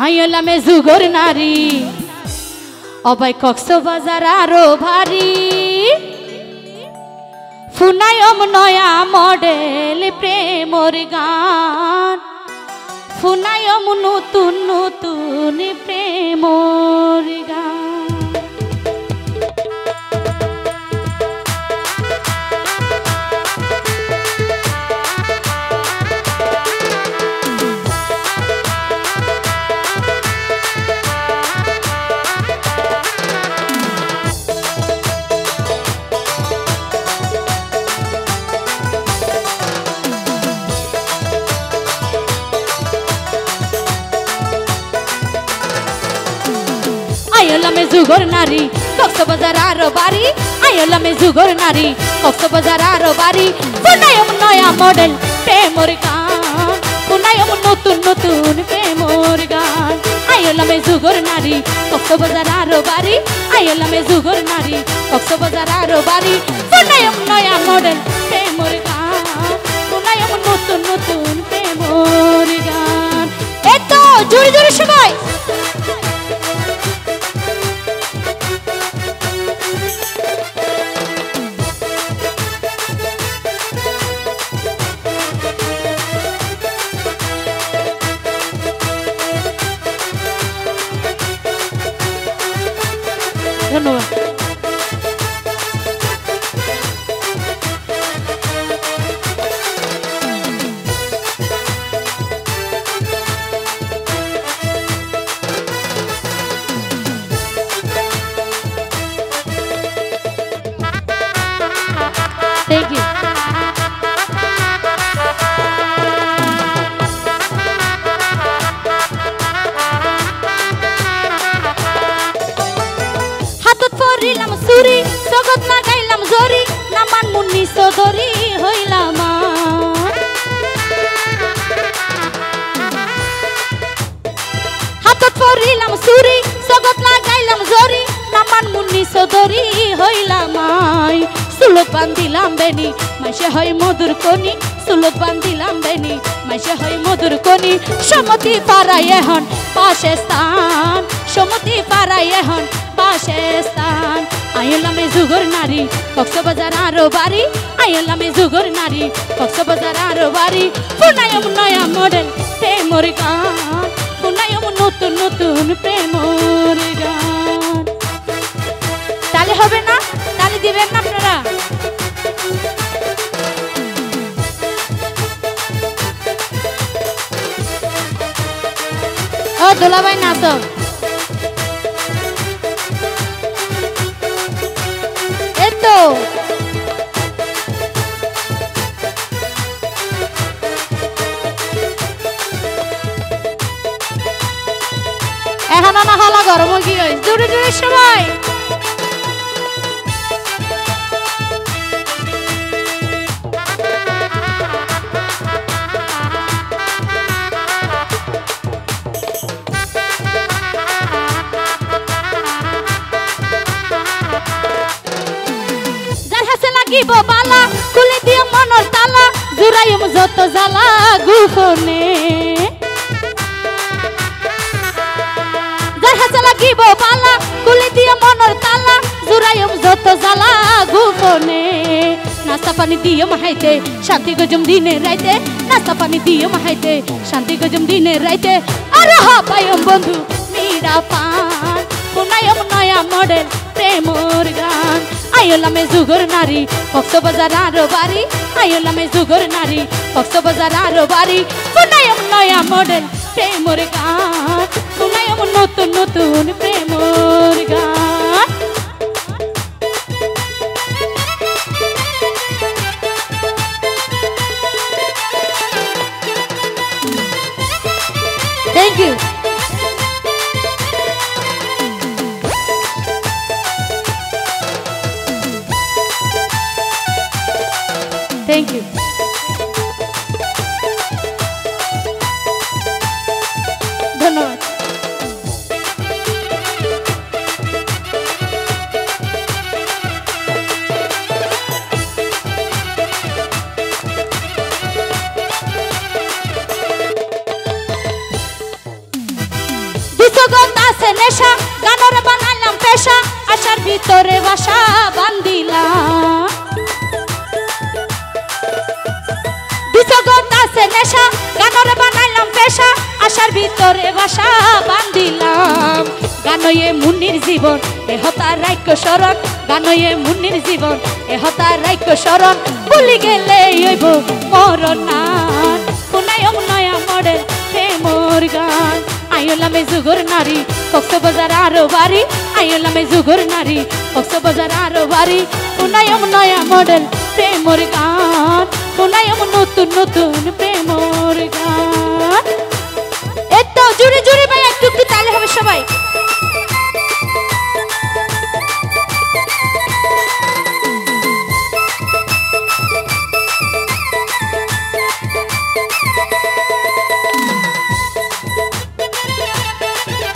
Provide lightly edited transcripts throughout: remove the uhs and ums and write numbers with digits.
আইলা মে যুগর নারী অবাই কক্সবাজার আরো ভারী ফুনায়ম নয়া মডেল প্রেমর গান ফুনায়ম নতুন নতুন প্রেমর গান আইলা মে যুগর নারী কক্সবাজার আরো বাড়ি আইলা মে যুগর নারী কক্সবাজার আরো বাড়ি ফুনায়ম নয়া মডেল প্রেমর গান ফুনায়ম নতুন নতুন প্রেমর গান আইলা মে যুগর নারী কক্সবাজার আরো বাড়ি আইলা মে যুগর নারী কক্সবাজার আরো বাড়ি ফুনায়ম নয়া মডেল প্রেমর গান ফুনায়ম নতুন নতুন প্রেমর গান এত জোরে জোরে সবাই ধন্যবাদ Thank you. করিলাম সুরি জগৎ না গাইলাম জরি নামান মুন্নি সদরি হইলাম হাতত করিলাম সুরি জগৎ না গাইলাম জরি নামান মুন্নি সদরি হইলাম সুলত বান্ধিলাম বেনি মাসে হয় মধুর কনি সুলত বান্ধিলাম বেনি মাসে হয় মধুর কনি সমতি পাড়ায় এখন পাশে স্থান সমতি পাড়ায় এখন পাশে স্থান আইলা মে যুগর নারী কক্সবাজার আরো বাড়ি আইলা মে যুগর নারী কক্সবাজার আরো বাড়ি ফুনায়ম নয়া মডেল প্রেমর গান ফুনায়ম নতুন নতুন প্রেমর গান তালে হবে না তালে দিবেন না আপনারা ও দোলাভাই নাচো এতো এখন না হলা গরম কি হইছে জোরে জোরে সবাই বালা খুলে দিয়ে মনের তালা জুড়াইম যত জ্বালা গুফনে যার হাতে লাগিব বালা খুলে দিয়ে মনের তালা জুড়াইম যত জ্বালা গুফনে নাস্তা পানি দিয়ে মাহাইতে শান্তি গজম দিনে রাইতে নাস্তা পানি দিয়ে মাহাইতে শান্তি গজম দিনে রাইতে আর হাপায়ম বন্ধু মীরা পান ফুনায়ম নয়া মডেল প্রেমর গান আইলা মে যুগর নারী কক্সবাজার আরো বাড়ি আইলা মে যুগর নারী কক্সবাজার আরো বাড়ি ফুনায়ম নয়া মডেল প্রেমর গান ফুনায়ম নতুন নতুন প্রেমর গান থ্যাংক ইউ Thank you. ধন্যবাদ ভিতরে বাসা বান্দিলাম জগৎ আছে নেশা গানরে বানাইলাম পেশা আশার ভিতরে বাসা বান্দিলাম গানয়ে মুন্নির জীবন এহতার রাইক্য শরণ গানয়ে মুন্নির জীবন এহতার রাইক্য শরণ ভুলি গেলে হইব মরণ নান শুনাইম নয়া মডেল প্রেমর গান আইলামে যুগর নারী কক্সবাজার আরো বাড়ি আইলামে যুগর নারী কক্সবাজার আরো বাড়ি শুনাইম নয়া মডেল প্রেমর গান শুনাইম নতুন নতুন প্রেমর গান এত জুড়ে জুড়ে ভাই একটু একটু তালে হবে সবাই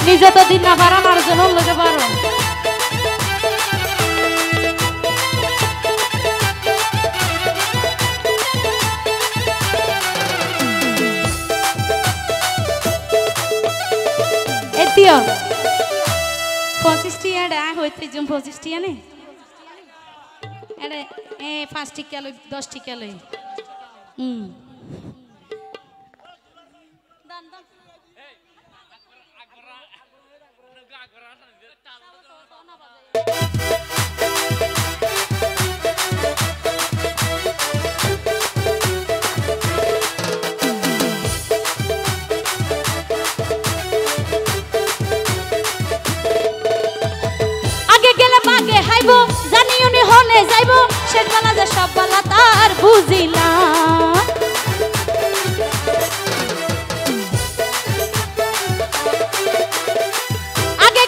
নিজে তো দিন না পারান আর জন লোকে পারো এতিও 25 টিয়া ডা হইতে জম 25 টিয়া নে এডে এ 5 টিকা লই 10 টিকা লই দান দান আগে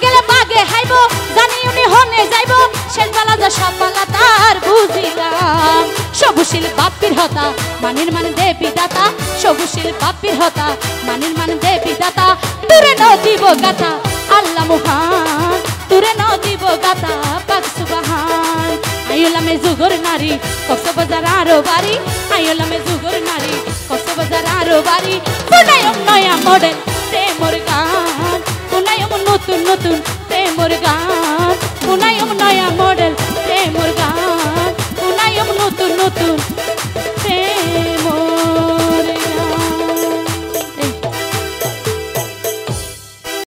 গেলে বাগে হাইব জানি উনি হনে যাইব শেষ বেলা যে সব বেলা তার বুঝিলাম সবুশীল বাপির হতা মানির মান দেবী দাতা সবুশীল বাপির হতা মানির মান দেবী দাতা তুরে ন দিব গাতা আল্লাহ মহান তুরে ন দিব গাতা পাক সুবহান আইলামে যুগর নারী কক্সবাজার আরো বাড়ি আইলামে যুগর নারী কক্সবাজার আরো বাড়ি শুনাইম নয়া মডেল প্রেমর গান শুনাইম নতুন নতুন প্রেমর গান